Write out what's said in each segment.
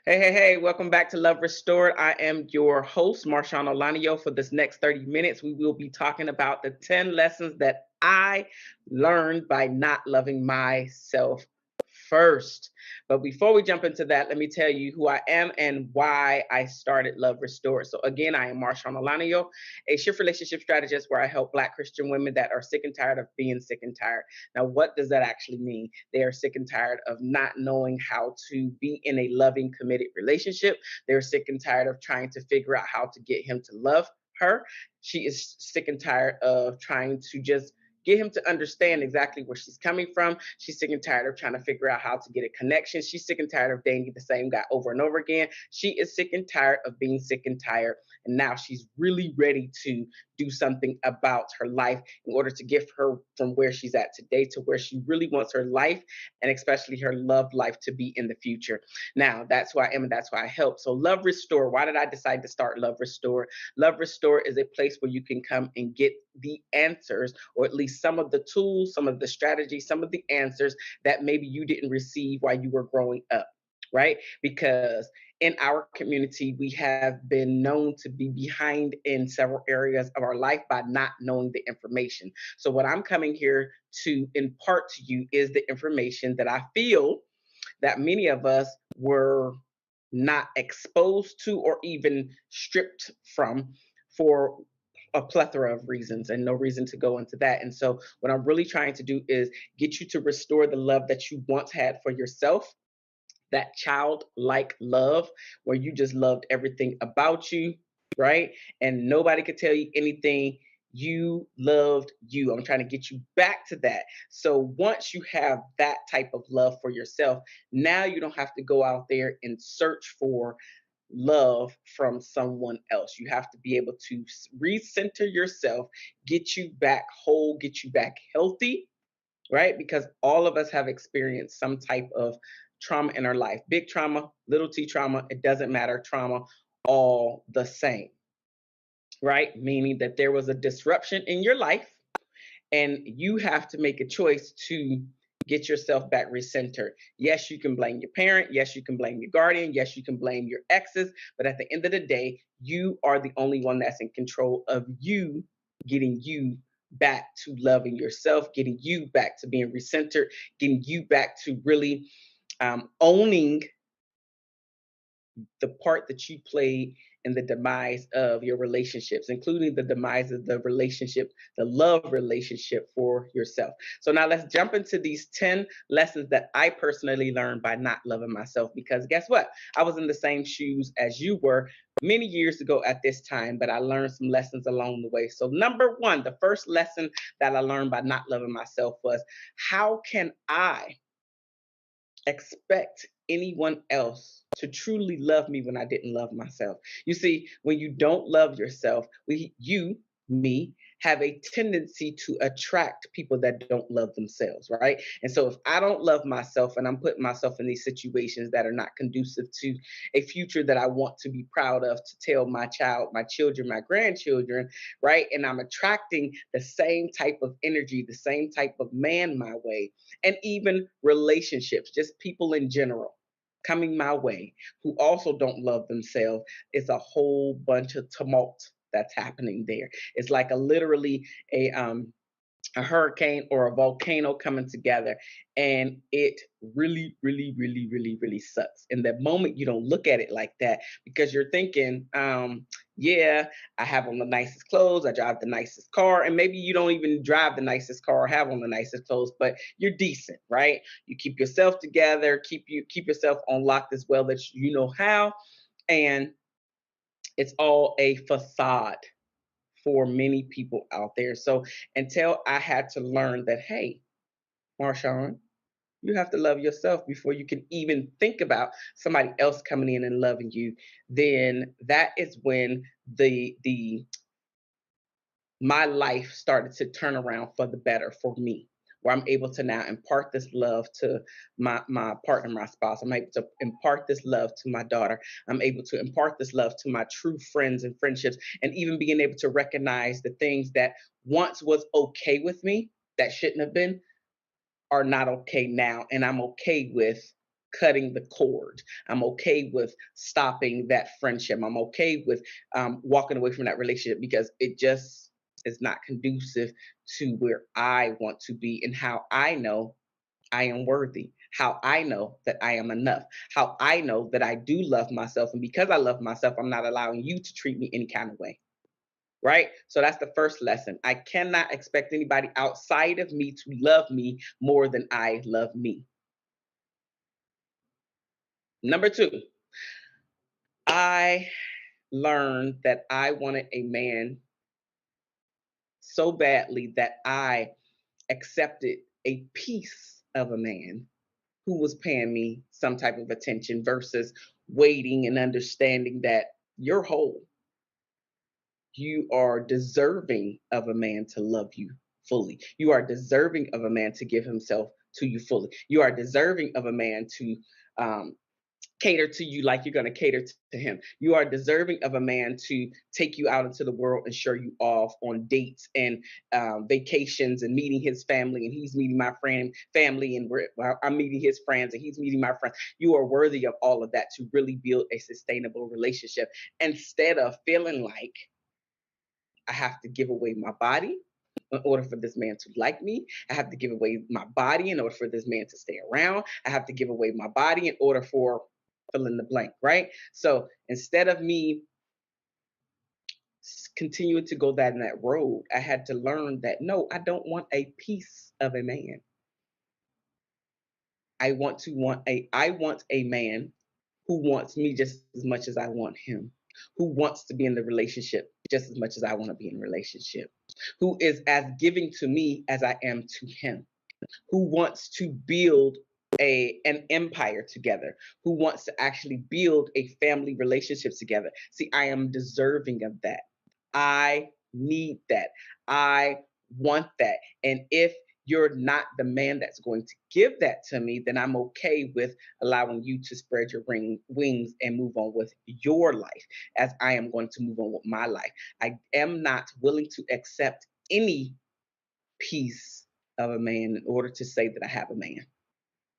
Hey, welcome back to Love Restored. I am your host, Marshaun Olaniyan. For this next 30 minutes, we will be talking about the 10 lessons that I learned by not loving myself first. But before we jump into that, let me tell you who I am and why I started Love Restored. So, again, I am Marshaun Olaniyan, a shift relationship strategist where I help Black Christian women that are sick and tired of being sick and tired. Now, what does that actually mean? They are sick and tired of not knowing how to be in a loving, committed relationship. They're sick and tired of trying to figure out how to get him to love her. She is sick and tired of trying to just get him to understand exactly where she's coming from. She's sick and tired of trying to figure out how to get a connection. She's sick and tired of dating the same guy over and over again. She is sick and tired of being sick and tired. And now she's really ready to do something about her life in order to get her from where she's at today to where she really wants her life and especially her love life to be in the future. Now, that's why I am and that's why I help. So, Love Restore, why did I decide to start Love Restore? Love Restore is a place where you can come and get the answers, or at least some of the tools, some of the strategies, some of the answers that maybe you didn't receive while you were growing up, right? Because in our community, we have been known to be behind in several areas of our life by not knowing the information. So, what I'm coming here to impart to you is the information that I feel that many of us were not exposed to or even stripped from for a plethora of reasons, and no reason to go into that. And so, what I'm really trying to do is get you to restore the love that you once had for yourself, that childlike love where you just loved everything about you, right? And nobody could tell you anything. You loved you. I'm trying to get you back to that. So once you have that type of love for yourself, now you don't have to go out there and search for love from someone else. You have to be able to recenter yourself, get you back whole, get you back healthy, right? Because all of us have experienced some type of trauma in our life. Big trauma, little t trauma, it doesn't matter, trauma, all the same, right? Meaning that there was a disruption in your life and you have to make a choice to get yourself back recentered. Yes, you can blame your parent. Yes, you can blame your guardian. Yes, you can blame your exes. But at the end of the day, you are the only one that's in control of you getting you back to loving yourself, getting you back to being recentered, getting you back to really owning the part that you played in the demise of your relationships, including the demise of the relationship, the love relationship for yourself. So now let's jump into these 10 lessons that I personally learned by not loving myself. Because guess what? I was in the same shoes as you were many years ago at this time, but I learned some lessons along the way. So, number one, the first lesson that I learned by not loving myself was, how can I expect anyone else to truly love me when I didn't love myself? You see, when you don't love yourself, me, have a tendency to attract people that don't love themselves, right? And so if I don't love myself and I'm putting myself in these situations that are not conducive to a future that I want to be proud of to tell my child, my children, my grandchildren, right? And I'm attracting the same type of energy, the same type of man my way, and even relationships, just people in general coming my way who also don't love themselves. It's a whole bunch of tumult that's happening there. It's like literally a hurricane or a volcano coming together, and it really sucks. In that moment you don't look at it like that because you're thinking, yeah, I have on the nicest clothes, I drive the nicest car, and maybe you don't even drive the nicest car or have on the nicest clothes, but you're decent, right? You keep yourself together, keep yourself on lock as well that you know how, and it's all a facade for many people out there. So until I had to learn that, hey, Marshawn, you have to love yourself before you can even think about somebody else coming in and loving you, then that is when the my life started to turn around for the better for me, where I'm able to now impart this love to my partner, my spouse. I'm able to impart this love to my daughter. I'm able to impart this love to my true friends and friendships, and even being able to recognize the things that once was okay with me that shouldn't have been are not okay now, and I'm okay with cutting the cord. I'm okay with stopping that friendship. I'm okay with walking away from that relationship because it just is not conducive to where I want to be and how I know I am worthy, how I know that I am enough, how I know that I do love myself. And because I love myself, I'm not allowing you to treat me any kind of way. Right? So that's the first lesson. I cannot expect anybody outside of me to love me more than I love me. Number two, I learned that I wanted a man so badly that I accepted a piece of a man who was paying me some type of attention versus waiting and understanding that you're whole. You are deserving of a man to love you fully. You are deserving of a man to give himself to you fully. You are deserving of a man to um, cater to you like you're going to cater to him. You are deserving of a man to take you out into the world and show you off on dates and vacations and meeting his family, and he's meeting my friend family, and I'm meeting his friends and he's meeting my friends. You are worthy of all of that to really build a sustainable relationship instead of feeling like I have to give away my body in order for this man to like me. I have to give away my body in order for this man to stay around. I have to give away my body in order for fill in the blank, right? So instead of me continuing to go that in that road, I had to learn that no, I don't want a piece of a man. I want a man who wants me just as much as I want him, who wants to be in the relationship just as much as I want to be in a relationship, who is as giving to me as I am to him, who wants to build an empire together, who wants to actually build a family relationship together. See, I am deserving of that. I need that. I want that. And if you're not the man that's going to give that to me, then I'm okay with allowing you to spread your wings and move on with your life as I am going to move on with my life. I am not willing to accept any piece of a man in order to say that I have a man.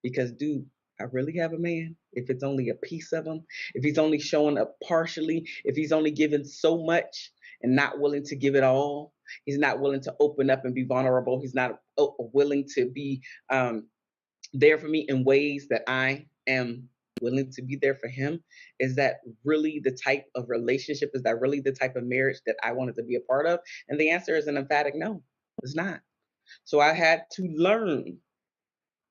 Because, dude, I really have a man. If it's only a piece of him, if he's only showing up partially, if he's only giving so much and not willing to give it all, he's not willing to open up and be vulnerable. He's not willing to be there for me in ways that I am willing to be there for him. Is that really the type of relationship? Is that really the type of marriage that I wanted to be a part of? And the answer is an emphatic no, it's not. So I had to learn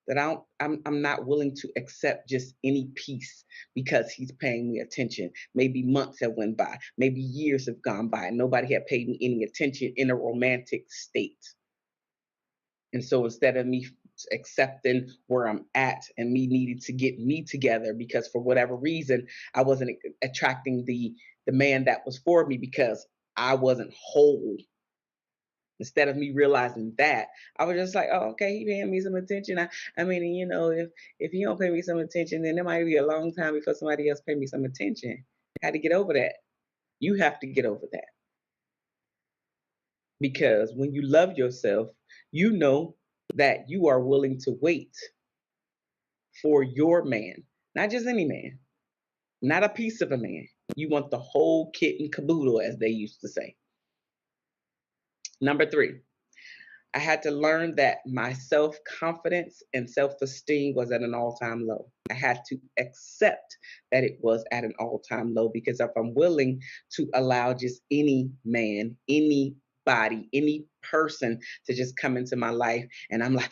that I'm not willing to accept just any piece because he's paying me attention. Maybe months have went by, maybe years have gone by, and nobody had paid me any attention in a romantic state. And so instead of me accepting where I'm at and me needing to get me together because for whatever reason I wasn't attracting the man that was for me because I wasn't whole. Instead of me realizing that, I was just like, oh, okay, he paying me some attention. I mean, if he don't pay me some attention, then it might be a long time before somebody else pay me some attention. I had to get over that. You have to get over that because when you love yourself, you know that you are willing to wait for your man, not just any man, not a piece of a man. You want the whole kit and caboodle, as they used to say. Number three, I had to learn that my self confidence and self esteem was at an all time low. I had to accept that it was at an all time low because if I'm willing to allow just any man, anybody, any person to just come into my life and I'm like,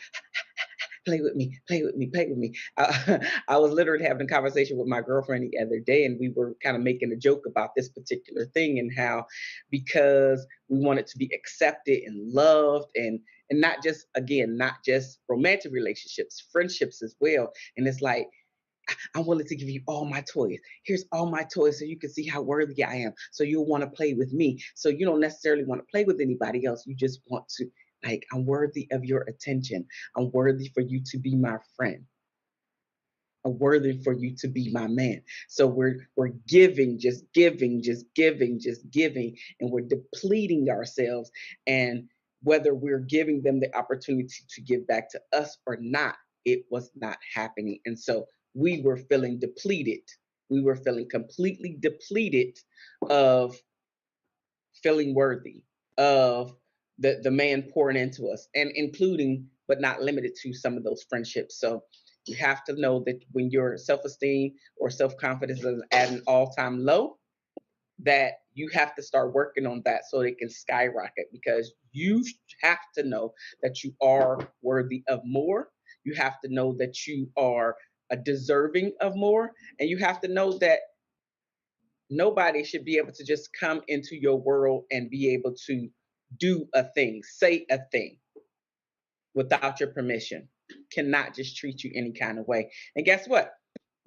play with me, play with me, play with me. I was literally having a conversation with my girlfriend the other day, and we were kind of making a joke about this particular thing and how because we wanted to be accepted and loved and not just again, not just romantic relationships, friendships as well. And it's like I'm willing to give you all my toys. Here's all my toys so you can see how worthy I am. So you'll want to play with me. So you don't necessarily want to play with anybody else. You just want to, like, I'm worthy of your attention. I'm worthy for you to be my friend. I'm worthy for you to be my man. So we're giving, just giving, just giving, just giving, and we're depleting ourselves. And whether we're giving them the opportunity to give back to us or not, it was not happening. And so we were feeling depleted. We were feeling completely depleted of feeling worthy, of the man pouring into us, and including but not limited to some of those friendships. So you have to know that when your self-esteem or self-confidence is at an all-time low, that you have to start working on that so it can skyrocket, because you have to know that you are worthy of more. You have to know that you are deserving of more, and you have to know that nobody should be able to just come into your world and be able to do a thing, say a thing without your permission. Cannot just treat you any kind of way. And guess what?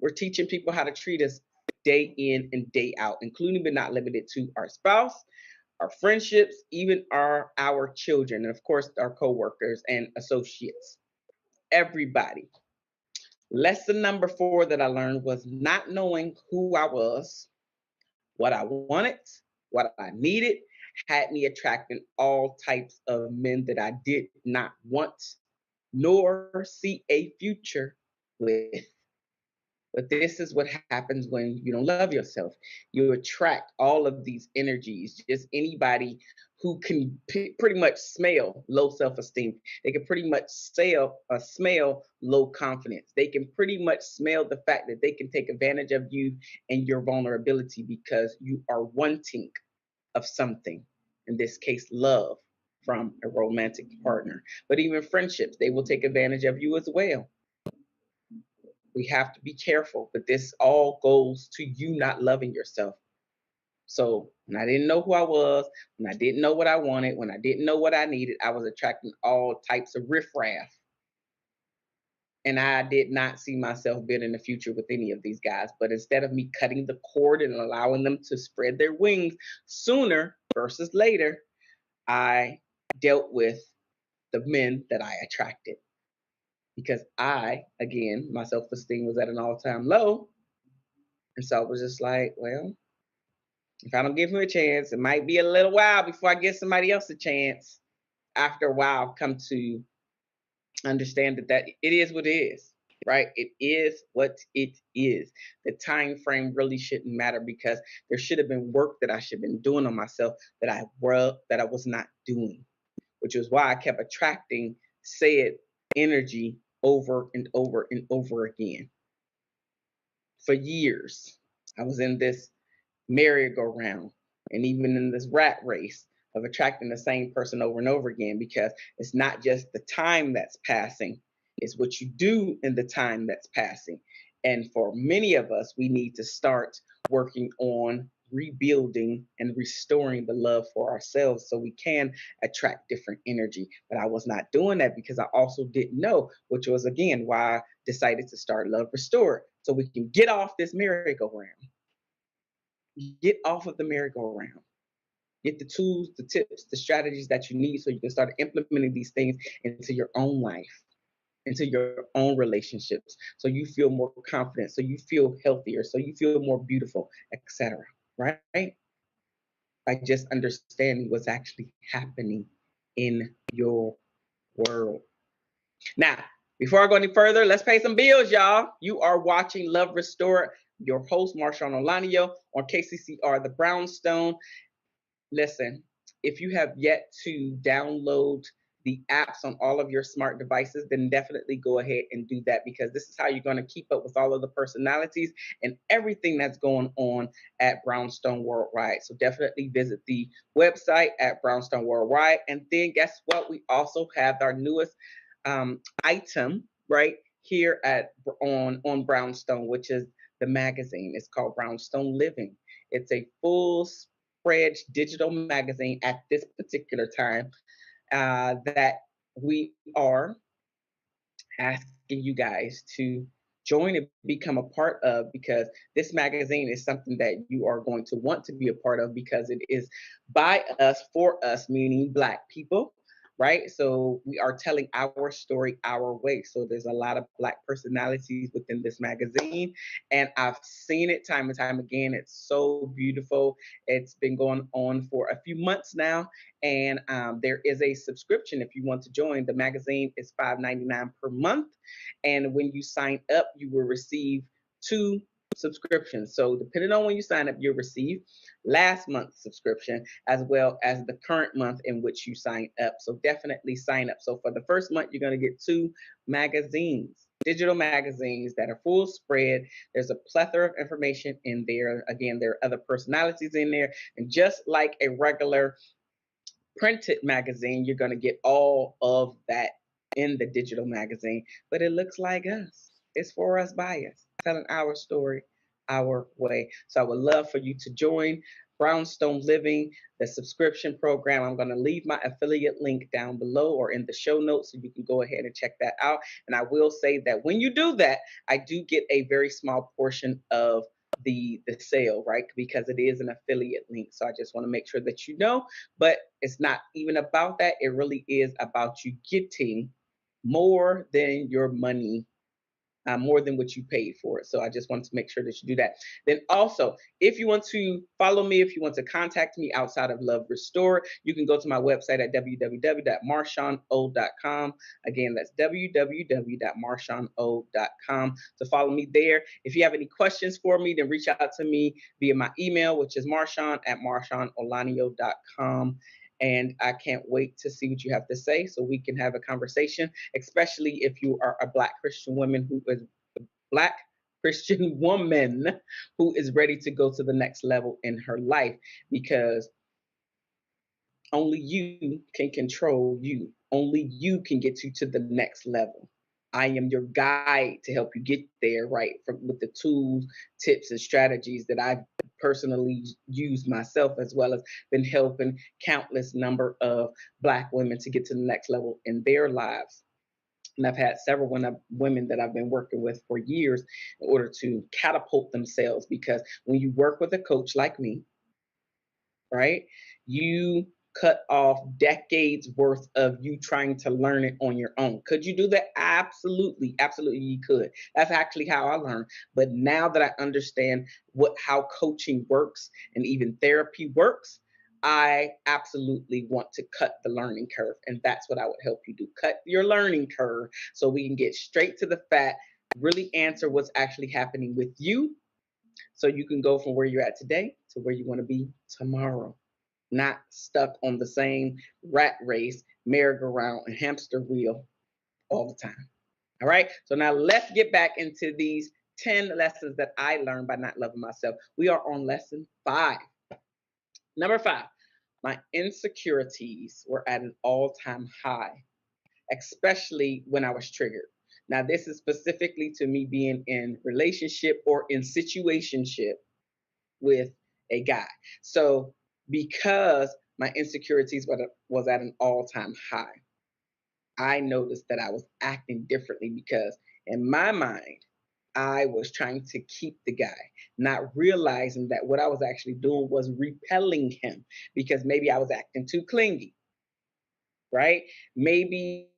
We're teaching people how to treat us day in and day out, including but not limited to our spouse, our friendships, even our children, and of course our coworkers and associates. Everybody. Lesson number 4 that I learned was not knowing who I was, what I wanted, what I needed, had me attracting all types of men that I did not want nor see a future with. But this is what happens when you don't love yourself. You attract all of these energies. Just anybody who can pretty much smell low self-esteem. They can pretty much smell low confidence. They can pretty much smell the fact that they can take advantage of you and your vulnerability because you are wanting of something. In this case, love from a romantic partner. But even friendships, they will take advantage of you as well. We have to be careful, but this all goes to you not loving yourself. So when I didn't know who I was, when I didn't know what I wanted, when I didn't know what I needed, I was attracting all types of riffraff. And I did not see myself being in the future with any of these guys. But instead of me cutting the cord and allowing them to spread their wings sooner versus later, I dealt with the men that I attracted. Because again, my self esteem was at an all time low. And so I was just like, well, if I don't give him a chance, it might be a little while before I give somebody else a chance. After a while, I've come to understand that it is what it is, right? It is what it is. The time frame really shouldn't matter because there should have been work that I should have been doing on myself that I was not doing, which is why I kept attracting said energy over and over and over again. For years, I was in this merry-go-round and even in this rat race of attracting the same person over and over again, because it's not just the time that's passing, it's what you do in the time that's passing. And for many of us, we need to start working on rebuilding and restoring the love for ourselves so we can attract different energy. But I was not doing that because I also didn't know, which was again why I decided to start Love Restored, so we can get off this merry-go-round. Get off of the merry-go-round. Get the tools, the tips, the strategies that you need so you can start implementing these things into your own life, into your own relationships, so you feel more confident, so you feel healthier, so you feel more beautiful, etc. Right? By just understanding what's actually happening in your world. Now, before I go any further, let's pay some bills, y'all. You are watching Love Restored. Your host, Marshaun Olaniyan, on KCCR, the Brownstone. Listen, if you have yet to download the apps on all of your smart devices, then definitely go ahead and do that, because this is how you're going to keep up with all of the personalities and everything that's going on at Brownstone Worldwide. So definitely visit the website at Brownstone Worldwide. And then guess what? We also have our newest item right here on Brownstone, which is the magazine. It's called Brownstone Living. It's a full spread digital magazine at this particular time that we are asking you guys to join and become a part of, because this magazine is something that you are going to want to be a part of, because it is by us, for us, meaning Black people, right? So we are telling our story our way. So there's a lot of Black personalities within this magazine, and I've seen it time and time again. It's so beautiful. It's been going on for a few months now, and there is a subscription if you want to join. The magazine is $5.99 per month, and when you sign up, you will receive two subscriptions. So depending on when you sign up, you'll receive last month's subscription as well as the current month in which you sign up. So definitely sign up. So for the first month, you're going to get two magazines, digital magazines that are full spread. There's a plethora of information in there. Again, there are other personalities in there. And just like a regular printed magazine, you're going to get all of that in the digital magazine, but it looks like us. It's for us by us, telling our story our way. So I would love for you to join Brownstone Living, the subscription program. I'm going to leave my affiliate link down below or in the show notes so you can go ahead and check that out. And I will say that when you do that, I do get a very small portion of the sale, right? Because it is an affiliate link. So I just want to make sure that you know, but it's not even about that. It really is about you getting more than your money, more than what you paid for it. So I just wanted to make sure that you do that. Then also, if you want to follow me, if you want to contact me outside of Love Restore, you can go to my website at www.marshauno.com. Again, that's www.marshauno.com to follow me there. If you have any questions for me, then reach out to me via my email, which is marshaun@marshaunolaniyan.com. And I can't wait to see what you have to say so we can have a conversation, especially if you are a Black Christian woman who is ready to go to the next level in her life, because only you can control you. Only you can get you to the next level. I am your guide to help you get there, right? With the tools, tips, and strategies that I've personally used myself, as well as been helping countless number of Black women to get to the next level in their lives. And I've had several women that I've been working with for years in order to catapult themselves. Because when you work with a coach like me, right? You cut off decades worth of you trying to learn it on your own. Could you do that? Absolutely, absolutely you could. That's actually how I learned. But now that I understand how coaching works and even therapy works, I absolutely want to cut the learning curve. And that's what I would help you do. Cut your learning curve so we can get straight to the fact, really answer what's actually happening with you, so you can go from where you're at today to where you want to be tomorrow, not stuck on the same rat race, merry-go-round, and hamster wheel all the time. All right. So now let's get back into these 10 lessons that I learned by not loving myself. We are on lesson 5. Number 5, my insecurities were at an all-time high, especially when I was triggered. Now, this is specifically to me being in relationship or in situationship with a guy. So because my insecurities was at an all-time high, I noticed that I was acting differently because in my mind, I was trying to keep the guy, not realizing that what I was actually doing was repelling him, because maybe I was acting too clingy, right? Maybe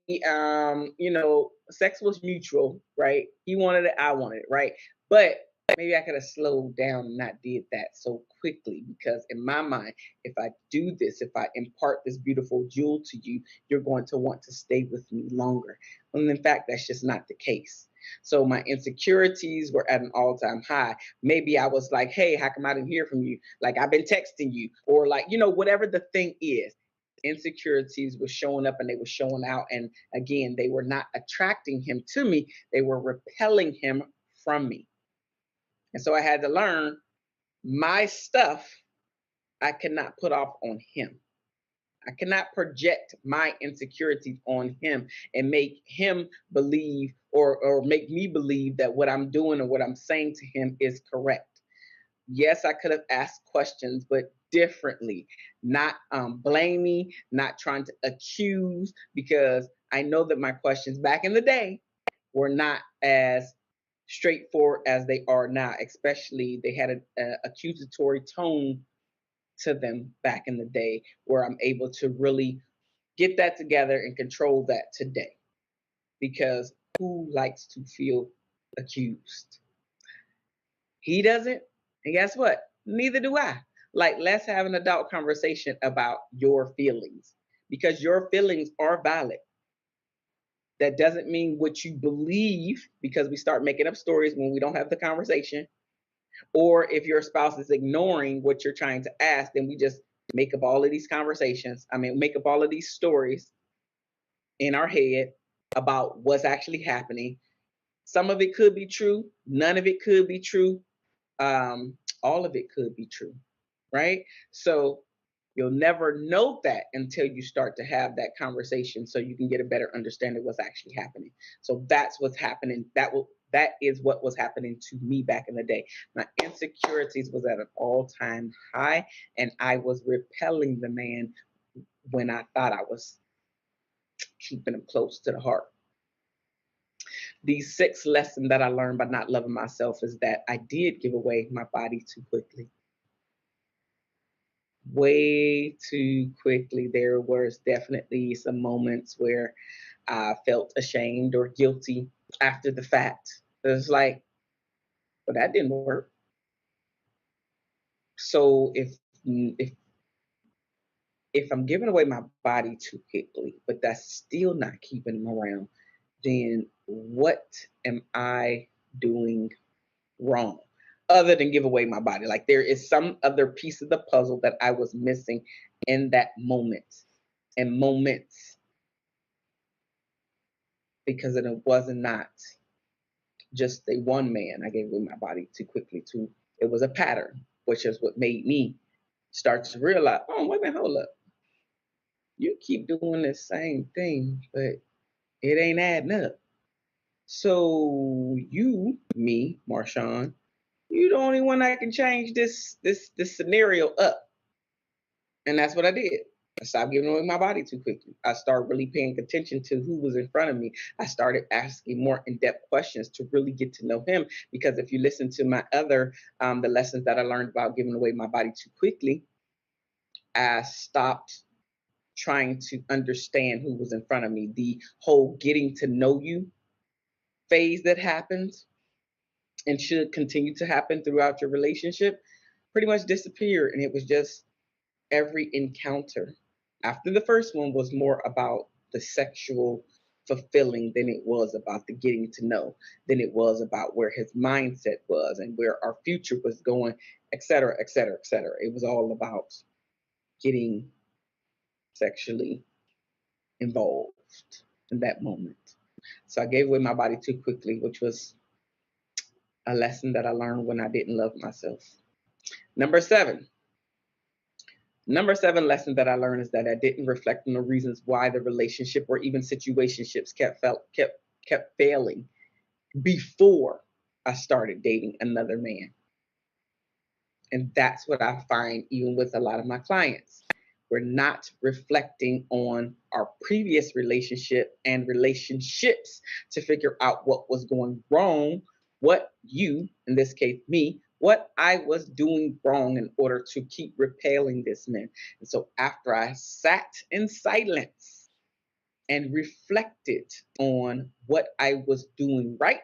sex was mutual, right? He wanted it, I wanted it, right? But maybe I could have slowed down and not did that so quickly, because in my mind, if I do this, if I impart this beautiful jewel to you, you're going to want to stay with me longer. And in fact, that's just not the case. So my insecurities were at an all-time high. Maybe I was like, hey, how come I didn't hear from you? Like, I've been texting you, or like, whatever the thing is. Insecurities were showing up and they were showing out. And again, they were not attracting him to me, they were repelling him from me. And so I had to learn my stuff I cannot put off on him. I cannot project my insecurities on him and make him believe, or make me believe that what I'm doing or what I'm saying to him is correct. Yes, I could have asked questions, but differently, not blaming, not trying to accuse, because I know that my questions back in the day were not as straightforward as they are now. Especially, they had an accusatory tone to them back in the day, where I'm able to really Get that together and control that today, because who likes to feel accused? He doesn't. And guess what? Neither do I. Like, let's have an adult conversation about your feelings, because your feelings are valid. That doesn't mean what you believe, because we start making up stories when we don't have the conversation. Or if your spouse is ignoring what you're trying to ask, then we just make up all of these conversations. I mean, make up all of these stories in our head about what's actually happening. Some of it could be true, none of it could be true, all of it could be true, right? So you'll never know that until you start to have that conversation, so you can get a better understanding of what's actually happening. So that's what's happening. That is what was happening to me back in the day. My insecurities was at an all-time high, and I was repelling the man when I thought I was keeping him close to the heart. The sixth lesson that I learned by not loving myself is that I did give away my body too quickly. Way too quickly. There was definitely some moments where I felt ashamed or guilty after the fact. It was like, well, that didn't work. So if if I'm giving away my body too quickly, but that's still not keeping them around, then what am I doing wrong other than give away my body? Like, there is some other piece of the puzzle that I was missing in that moment and moments, because it was not just a one man I gave away my body too quickly to. It was a pattern, which is what made me start to realize, oh, wait a minute, hold up. You keep doing the same thing, but it ain't adding up. So you, me, Marshaun, you the only one that can change this scenario up. And that's what I did. I stopped giving away my body too quickly. I started really paying attention to who was in front of me. I started asking more in-depth questions to really get to know him. Because if you listen to my other, the lessons that I learned about giving away my body too quickly, I stopped trying to understand who was in front of me. The whole getting to know you phase that happens and should continue to happen throughout your relationship pretty much disappeared. And it was just every encounter after the first one was more about the sexual fulfilling than it was about the getting to know, than it was about where his mindset was and where our future was going, et cetera, et cetera, et cetera. It was all about getting sexually involved in that moment. So I gave away my body too quickly, which was a lesson that I learned when I didn't love myself. Number seven, Number seven lesson that I learned is that I didn't reflect on the reasons why the relationship or even situationships kept failing before I started dating another man. And that's what I find even with a lot of my clients. We're not reflecting on our previous relationship and relationships to figure out what was going wrong, what you, in this case me, what I was doing wrong in order to keep repelling this man. And so after I sat in silence and reflected on what I was doing right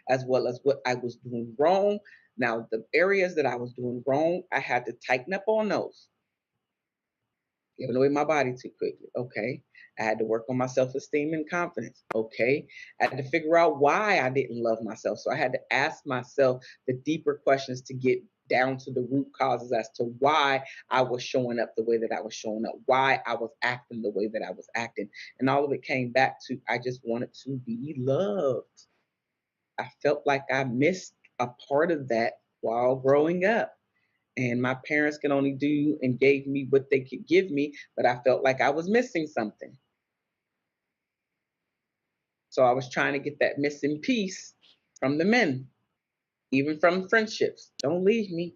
as well as what I was doing wrong. Now, the areas that I was doing wrong, I had to tighten up on those. Giving away my body too quickly. Okay. I had to work on my self esteem and confidence. Okay. I had to figure out why I didn't love myself. So I had to ask myself the deeper questions to get down to the root causes as to why I was showing up the way that I was showing up, why I was acting the way that I was acting. And all of it came back to I just wanted to be loved. I felt like I missed a part of that while growing up. And my parents could only do and gave me what they could give me, but I felt like I was missing something. So I was trying to get that missing piece from the men, even from friendships. Don't leave me.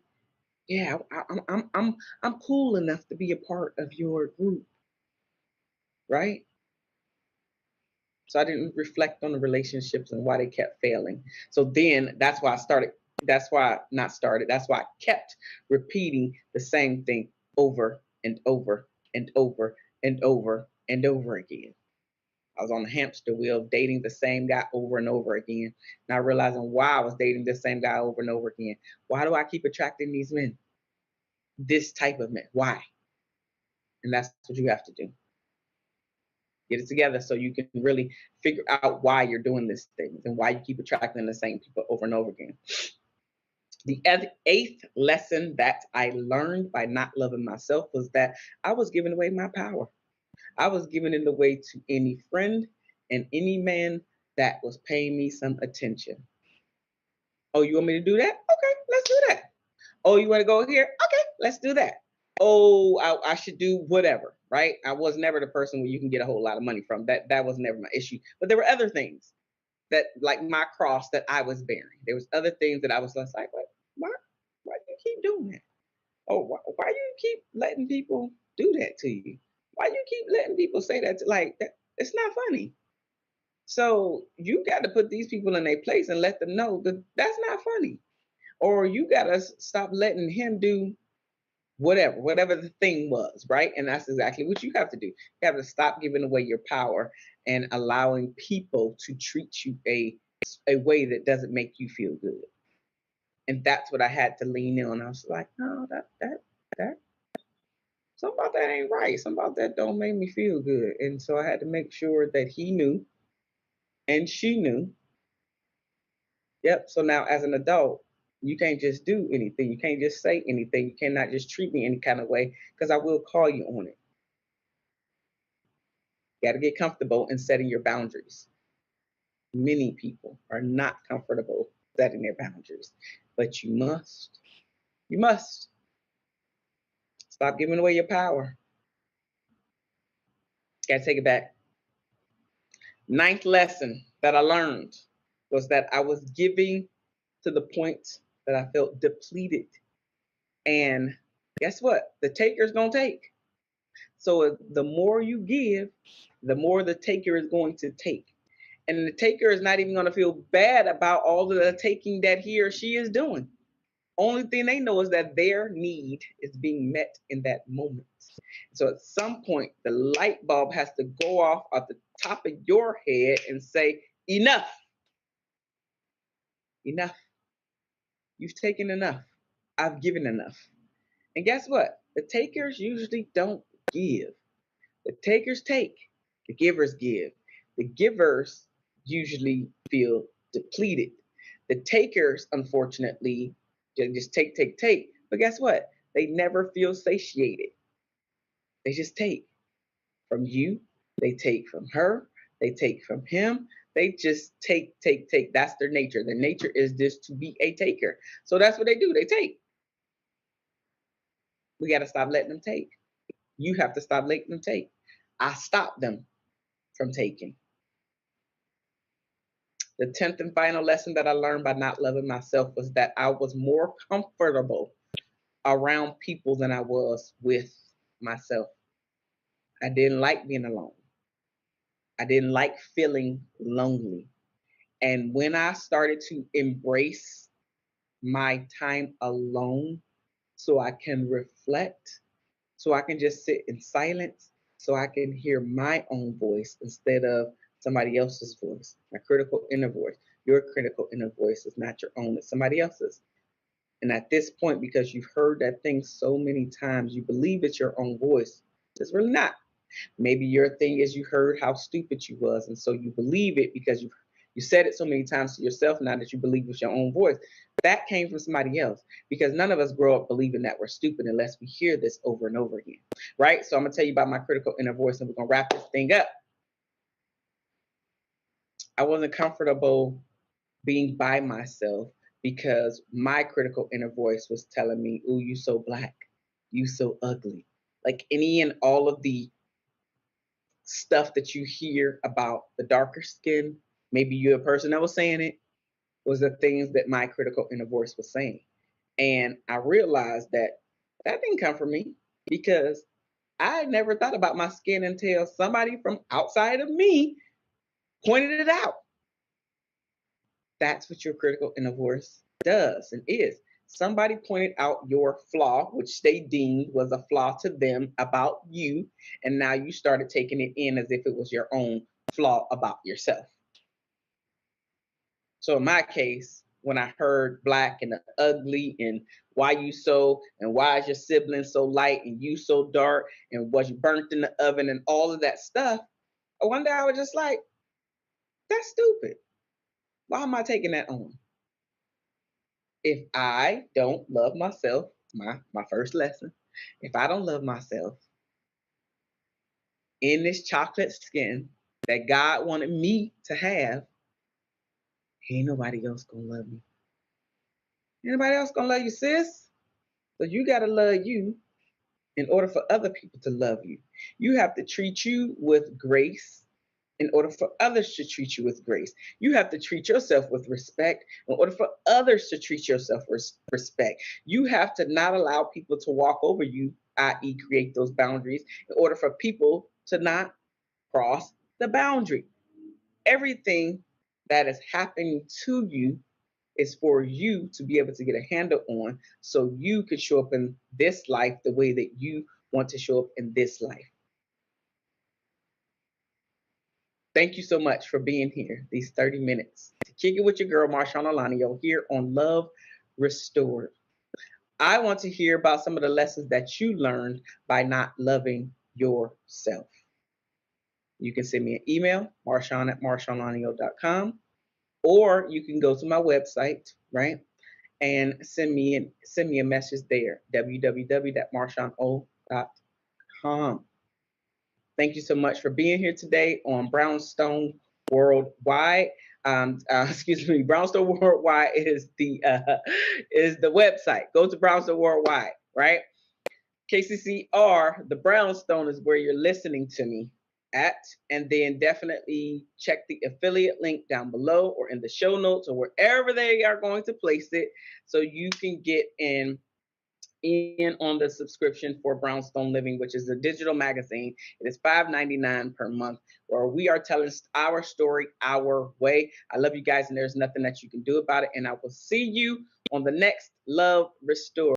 Yeah, I'm cool enough to be a part of your group, right? So I didn't reflect on the relationships and why they kept failing. So then that's why I started. That's why not started. That's why I kept repeating the same thing over and over and over and over and over again. I was on the hamster wheel dating the same guy over and over again. Not realizing why I was dating the same guy over and over again. Why do I keep attracting these men? This type of men. Why? And that's what you have to do. Get it together so you can really figure out why you're doing these things and why you keep attracting the same people over and over again. The eighth lesson that I learned by not loving myself was that I was giving away my power. I was giving it away to any friend and any man that was paying me some attention. Oh, you want me to do that? Okay, let's do that. Oh, you want to go here? Okay, let's do that. Oh, I should do whatever, right? I was never the person where you can get a whole lot of money from. That was never my issue. But there were other things that, like my cross, that I was bearing. There was other things that I was like, what? Why do you keep doing that? Oh, why do you keep letting people do that to you? Why you keep letting people say that? Like that, it's not funny. So you got to put these people in their place and let them know that that's not funny. Or you got to stop letting him do whatever the thing was, right? And that's exactly what you have to do. You have to stop giving away your power and allowing people to treat you a way that doesn't make you feel good. And that's what I had to lean in on. I was like, no, that something about that ain't right. Something about that don't make me feel good. And so I had to make sure that he knew and she knew. Yep. So now as an adult, you can't just do anything. You can't just say anything. You cannot just treat me any kind of way because I will call you on it. You got to get comfortable in setting your boundaries. Many people are not comfortable setting their boundaries, but you must. You must. Stop giving away your power. Got to take it back. Ninth lesson that I learned was that I was giving to the point that I felt depleted. And guess what? The taker's going to take. So the more you give, the more the taker is going to take. And the taker is not even going to feel bad about all of the taking that he or she is doing. Only thing they know is that their need is being met in that moment. So at some point, the light bulb has to go off at the top of your head and say, enough. Enough. You've taken enough. I've given enough. And guess what? The takers usually don't give. The takers take. The givers give. The givers usually feel depleted. The takers, unfortunately, just take. But guess what? They never feel satiated. They just take from you. They take from her. They take from him. They just take. That's their nature. Their nature is just to be a taker. So that's what they do. They take. We got to stop letting them take. You have to stop letting them take. I stop them from taking. The 10th and final lesson that I learned by not loving myself was that I was more comfortable around people than I was with myself. I didn't like being alone. I didn't like feeling lonely. And when I started to embrace my time alone so I can reflect, so I can just sit in silence, so I can hear my own voice instead of somebody else's voice, my critical inner voice. Your critical inner voice is not your own, it's somebody else's. And at this point, because you've heard that thing so many times, you believe it's your own voice. It's really not. Maybe your thing is you heard how stupid you was, and so you believe it because you said it so many times to yourself now that you believe it's your own voice. That came from somebody else because none of us grow up believing that we're stupid unless we hear this over and over again, right? So I'm going to tell you about my critical inner voice, and we're going to wrap this thing up. I wasn't comfortable being by myself because my critical inner voice was telling me, "Ooh, you so black, you so ugly." Like any and all of the stuff that you hear about the darker skin, maybe you're a person that was saying it, was the things that my critical inner voice was saying. And I realized that that didn't come from me because I never thought about my skin until somebody from outside of me pointed it out. That's what your critical inner voice does and is. Somebody pointed out your flaw, which they deemed was a flaw to them about you, and now you started taking it in as if it was your own flaw about yourself. So in my case, when I heard black and ugly and why you so and why is your sibling so light and you so dark and was you burnt in the oven and all of that stuff, one day I was just like, that's stupid. Why am I taking that on? If I don't love myself, my first lesson, if I don't love myself in this chocolate skin that God wanted me to have, ain't nobody else gonna love me. Anybody else gonna love you, sis? So you gotta love you in order for other people to love you. You have to treat you with grace in order for others to treat you with grace. You have to treat yourself with respect in order for others to treat yourself with respect. You have to not allow people to walk over you, i.e., create those boundaries, in order for people to not cross the boundary. Everything that is happening to you is for you to be able to get a handle on so you can show up in this life the way that you want to show up in this life. Thank you so much for being here these 30 minutes to kick it with your girl, Marshaun Olaniyan, here on Love Restored. I want to hear about some of the lessons that you learned by not loving yourself. You can send me an email, marshaun@marshaunolaniyan.com, or you can go to my website, right, and send me a message there, www.marshauno.com. Thank you so much for being here today on Brownstone Worldwide. Excuse me, Brownstone Worldwide is the website. Go to Brownstone Worldwide, right? KCCR, the Brownstone is where you're listening to me at, and then definitely check the affiliate link down below or in the show notes or wherever they are going to place it so you can get in on the subscription for Brownstone Living, which is a digital magazine. It is $5.99 per month, where we are telling our story our way. I love you guys, and there's nothing that you can do about it. And I will see you on the next Love Restore.